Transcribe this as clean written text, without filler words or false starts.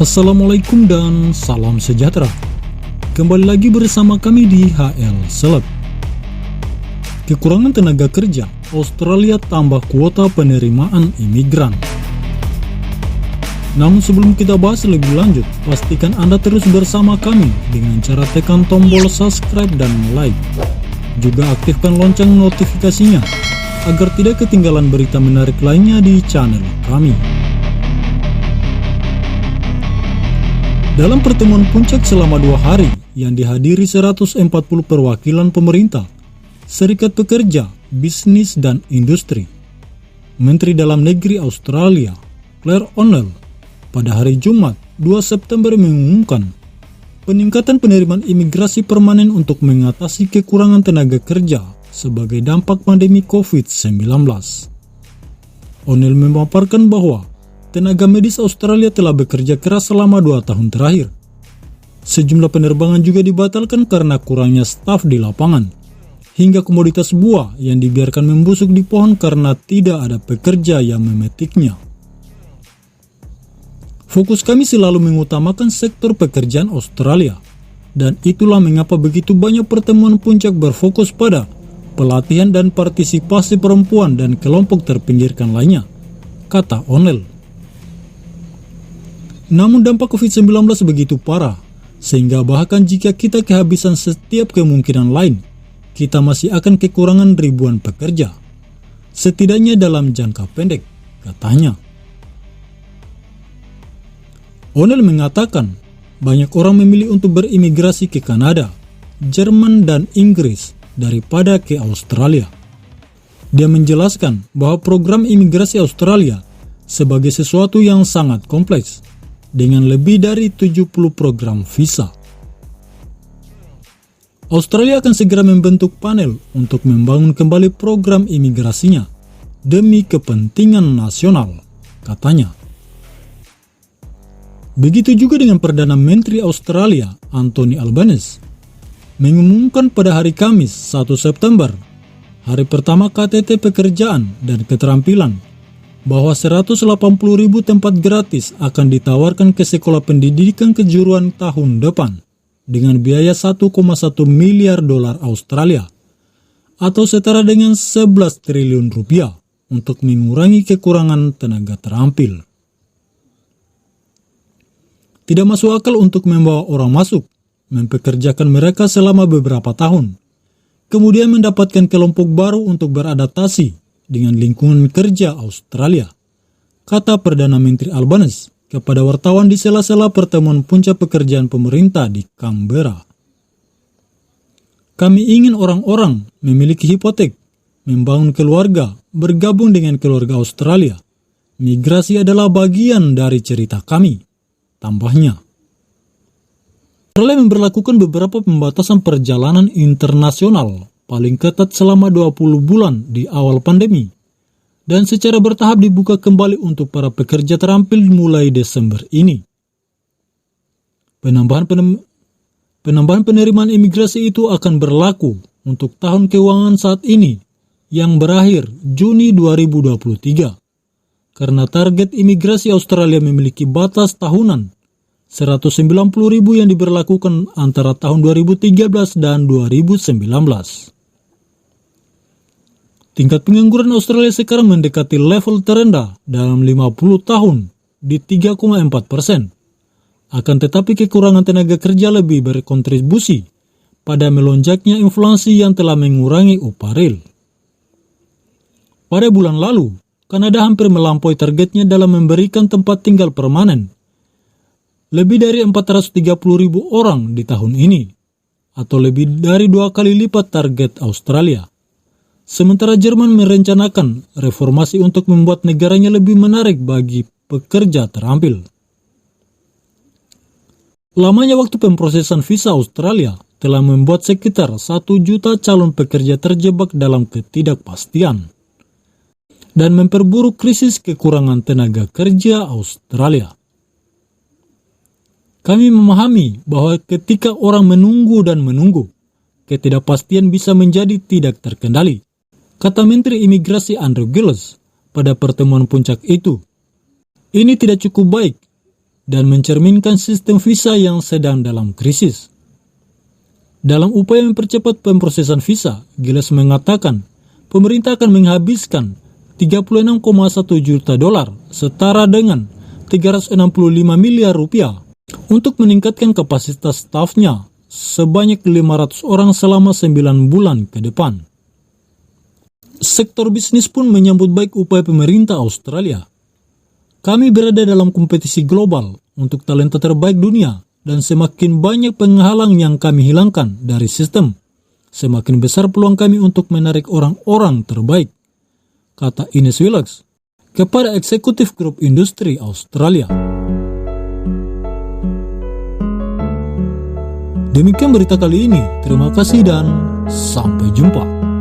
Assalamualaikum dan salam sejahtera. Kembali lagi bersama kami di HL Seleb. Kekurangan tenaga kerja, Australia tambah kuota penerimaan imigran. Namun sebelum kita bahas lebih lanjut, pastikan Anda terus bersama kami dengan cara tekan tombol subscribe dan like. Juga aktifkan lonceng notifikasinya agar tidak ketinggalan berita menarik lainnya di channel kami. Dalam pertemuan puncak selama 2 hari yang dihadiri 140 perwakilan pemerintah, serikat pekerja, bisnis dan industri, Menteri Dalam Negeri Australia, Clare O'Neil, pada hari Jumat 2 September mengumumkan peningkatan penerimaan imigrasi permanen untuk mengatasi kekurangan tenaga kerja sebagai dampak pandemi COVID-19. O'Neil memaparkan bahwa tenaga medis Australia telah bekerja keras selama 2 tahun terakhir. Sejumlah penerbangan juga dibatalkan karena kurangnya staf di lapangan, hingga komoditas buah yang dibiarkan membusuk di pohon karena tidak ada pekerja yang memetiknya. Fokus kami selalu mengutamakan sektor pekerjaan Australia, dan itulah mengapa begitu banyak pertemuan puncak berfokus pada pelatihan dan partisipasi perempuan dan kelompok terpinggirkan lainnya, kata O'Neil. Namun dampak COVID-19 begitu parah, sehingga bahkan jika kita kehabisan setiap kemungkinan lain, kita masih akan kekurangan ribuan pekerja, setidaknya dalam jangka pendek, katanya. O'Neil mengatakan, banyak orang memilih untuk berimigrasi ke Kanada, Jerman dan Inggris daripada ke Australia. Dia menjelaskan bahwa program imigrasi Australia sebagai sesuatu yang sangat kompleks, dengan lebih dari 70 program visa. Australia akan segera membentuk panel untuk membangun kembali program imigrasinya demi kepentingan nasional, katanya. Begitu juga dengan Perdana Menteri Australia, Anthony Albanese, mengumumkan pada hari Kamis 1 September, hari pertama KTT Pekerjaan dan Keterampilan, bahwa 180.000 tempat gratis akan ditawarkan ke sekolah pendidikan kejuruan tahun depan dengan biaya 1,1 miliar dolar Australia atau setara dengan 11 triliun rupiah untuk mengurangi kekurangan tenaga terampil. Tidak masuk akal untuk membawa orang masuk, mempekerjakan mereka selama beberapa tahun, kemudian mendapatkan kelompok baru untuk beradaptasi dengan lingkungan kerja Australia, kata Perdana Menteri Albanese kepada wartawan di sela-sela pertemuan puncak pekerjaan pemerintah di Canberra. Kami ingin orang-orang memiliki hipotek, membangun keluarga, bergabung dengan keluarga Australia. Migrasi adalah bagian dari cerita kami, tambahnya. Australia memberlakukan beberapa pembatasan perjalanan internasional paling ketat selama 20 bulan di awal pandemi, dan secara bertahap dibuka kembali untuk para pekerja terampil mulai Desember ini. Penambahan penerimaan imigrasi itu akan berlaku untuk tahun keuangan saat ini yang berakhir Juni 2023, karena target imigrasi Australia memiliki batas tahunan 190.000 yang diberlakukan antara tahun 2013 dan 2019. Tingkat pengangguran Australia sekarang mendekati level terendah dalam 50 tahun di 3,4%. Akan tetapi kekurangan tenaga kerja lebih berkontribusi pada melonjaknya inflasi yang telah mengurangi upah real. Pada bulan lalu, Kanada hampir melampaui targetnya dalam memberikan tempat tinggal permanen lebih dari 430.000 orang di tahun ini, atau lebih dari 2 kali lipat target Australia. Sementara Jerman merencanakan reformasi untuk membuat negaranya lebih menarik bagi pekerja terampil. Lamanya waktu pemrosesan visa Australia telah membuat sekitar 1 juta calon pekerja terjebak dalam ketidakpastian dan memperburuk krisis kekurangan tenaga kerja Australia. Kami memahami bahwa ketika orang menunggu dan menunggu, ketidakpastian bisa menjadi tidak terkendali, kata Menteri Imigrasi Andrew Gilles pada pertemuan puncak itu. Ini tidak cukup baik dan mencerminkan sistem visa yang sedang dalam krisis. Dalam upaya mempercepat pemrosesan visa, Giles mengatakan pemerintah akan menghabiskan 36,1 juta dolar setara dengan 365 miliar rupiah untuk meningkatkan kapasitas stafnya sebanyak 500 orang selama 9 bulan ke depan. Sektor bisnis pun menyambut baik upaya pemerintah Australia. Kami berada dalam kompetisi global untuk talenta terbaik dunia dan semakin banyak penghalang yang kami hilangkan dari sistem, semakin besar peluang kami untuk menarik orang-orang terbaik, kata Ines Willox kepada Eksekutif Grup Industri Australia. Demikian berita kali ini. Terima kasih dan sampai jumpa.